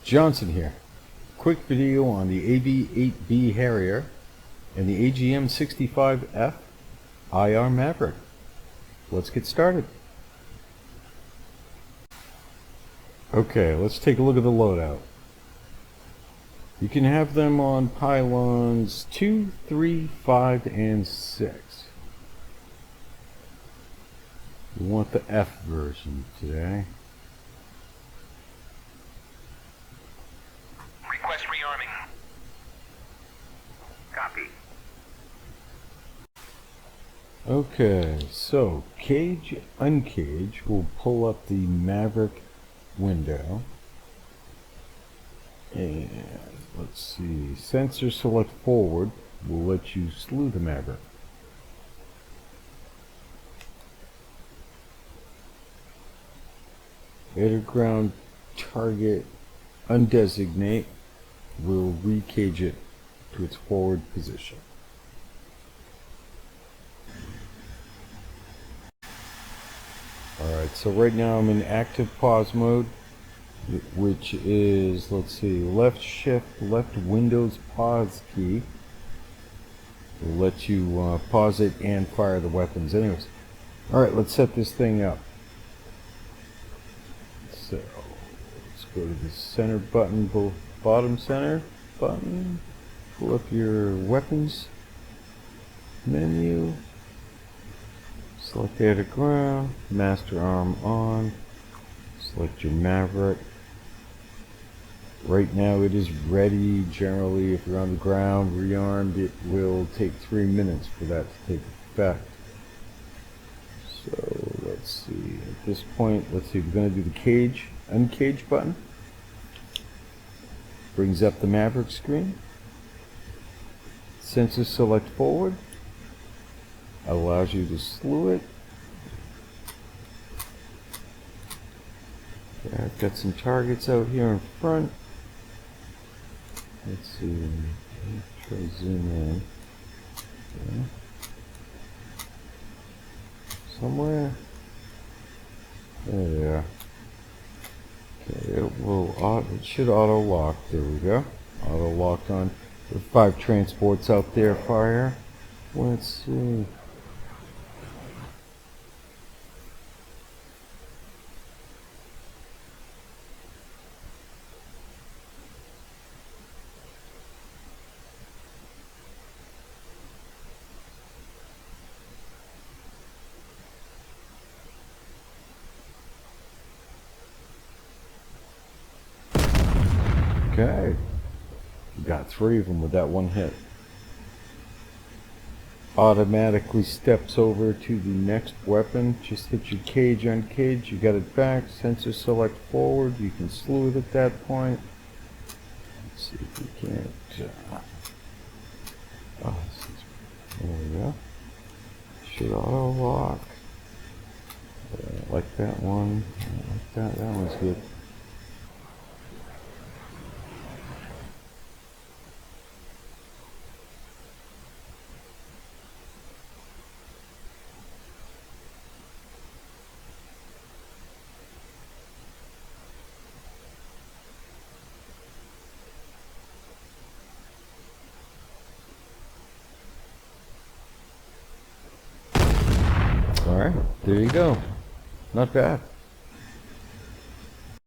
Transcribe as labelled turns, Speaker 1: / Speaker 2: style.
Speaker 1: Johnson here. Quick video on the AV-8B Harrier and the AGM-65F IR Maverick. Let's get started. Okay, let's take a look at the loadout. You can have them on pylons 2, 3, 5, and 6. We want the F version today.
Speaker 2: Request rearming. Copy.
Speaker 1: Okay, so cage, uncage will pull up the Maverick window. And let's see, sensor select forward will let you slew the Maverick. Air to ground target undesignate will recage it to its forward position. Alright, so right now I'm in active pause mode, which is, let's see, left shift, left Windows pause key will let you pause it and fire the weapons. Anyways, alright, let's set this thing up. So let's go to the center button, bottom center button, pull up your weapons menu, select air to ground, master arm on, select your Maverick. Right now it is ready. Generally, if you're on the ground rearmed, it will take 3 minutes for that to take effect. So let's see, at this point, let's see, we're going to do the cage, uncage button. Brings up the Maverick screen. Sensor select forward. Allows you to slew it. Okay, I've got some targets out here in front. Let's see, try to zoom in. Okay. Somewhere. There we are. Okay, it should auto lock. There we go. Auto locked on. There are 5 transports out there, fire. Let's see. Okay, got 3 of them with that one hit. Automatically steps over to the next weapon. Just hit your cage, uncage, you got it back. Sensor select forward, you can slew it at that point. Let's see if we can't. There we go. Should auto lock. Like that one. Like that. That one's good. Alright, there you go. Not bad.